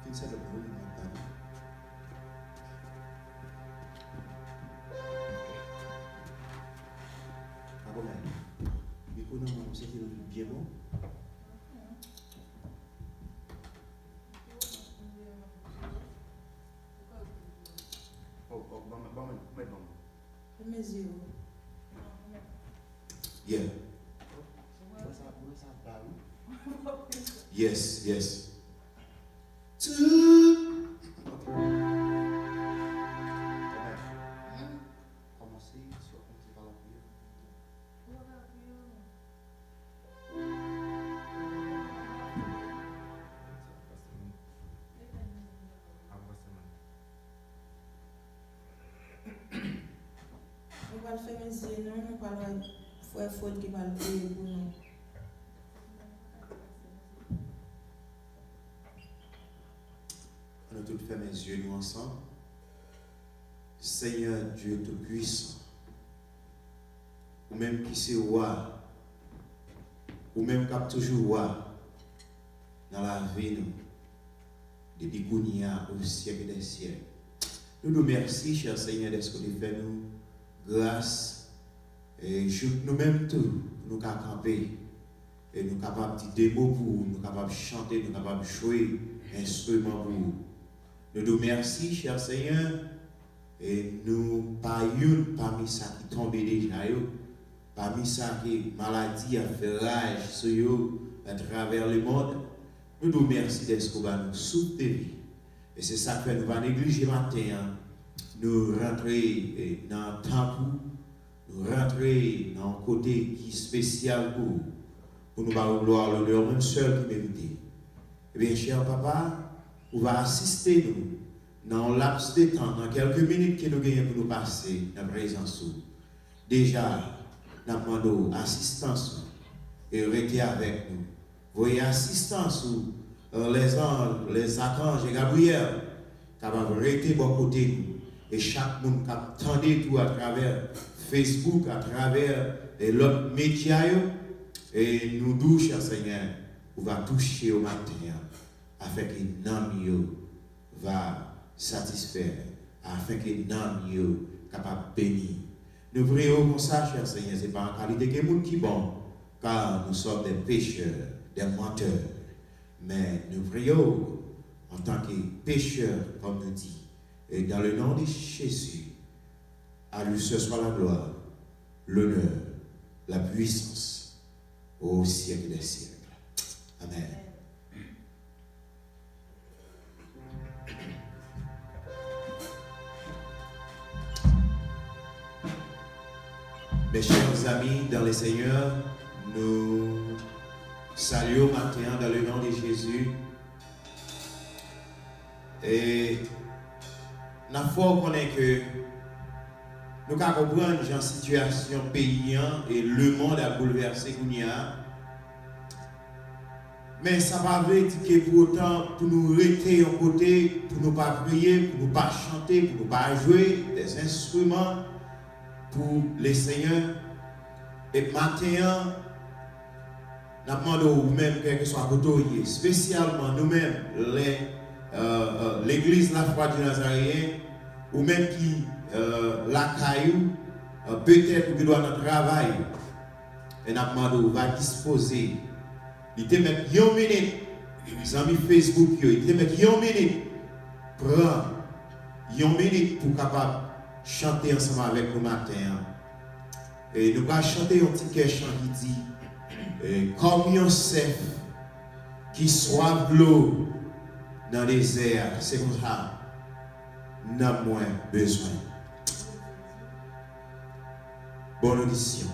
Can set up a room like that. Ah bon, mais pour nous, c'est bien bon. Yeah. Yes, yes. On va faire mes yeux, non, on va faire faute qui va le payer pour nous. On a tous fait mes yeux nous ensemble. Seigneur Dieu Tout-Puissant, ou même qui c'est roi, ou même qui a toujours roi dans la vie, nous, depuis qu'on y a au siècle des siècles. Nous nous remercions, cher Seigneur, de ce que tu fais nous grâce et nous-mêmes tout, nous capables camper et nous capables de dire des mots pour nous, capables de chanter, nous capables de jouer instrument pour nous. Nous nous remercions, cher Seigneur, et nous parlons parmi ça qui tombe déjà, parmi ça qui maladie a fait rage sur eux à travers le monde. Nous nous remercions de ce que va nous soutenir. Et c'est ça que nous va négliger matin. Nous rentrer dans le temps, nous rentrer dans un côté qui est spécial pour nous faire gloire, l'honneur, même seul qui mérite. Eh bien, cher papa, vous va assister nous dans un laps de temps, dans quelques minutes que nous gagnons pour nous passer dans la présence. Déjà, nous demandons assistance et rester avec nous. Voyez assistance les anges, les archanges et Gabriel, capables de rester de côté nous. Et chaque monde qui attend tout à travers Facebook, à travers l'autre médias, et nous douce, cher Seigneur, on va toucher au matin, afin que l'âme va satisfaire, afin que l'âme capable de bénir. Nous prions comme ça, cher Seigneur, ce n'est pas en qualité que nous qui bon, car nous sommes des pécheurs, des menteurs. Mais nous prions en tant que pécheurs, comme nous dit. Et dans le nom de Jésus, à lui ce soit la gloire, l'honneur, la puissance au siècle des siècles. Amen. Mes chers amis dans le Seigneur, nous saluons maintenant dans le nom de Jésus. Et nous avons que nous comprenons la situation paysan et le monde a bouleversé Kounia. Mais ça va dire que pour autant, pour nous rester en côté, pour nous pas prier, pour nous pas chanter, pour nous pas jouer des instruments pour les seigneurs. Et maintenant, nous demandons nous-mêmes, quel que soit côté, spécialement nous-mêmes, l'église La Foi du Nazaréen, ou même qui la caillou, peut-être qui doit notre travail, et nous demandons, va disposer. Il te met 1 minute, les amis Facebook, il te met 1 minute, prends 1 minute pour capable chanter ensemble avec nous matin. Et nous allons chanter un petit chant qui dit comme un cerf qui soif de l'eau dans le désert, c'est comme ça, nous avons moins besoin. Bonne audition.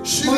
She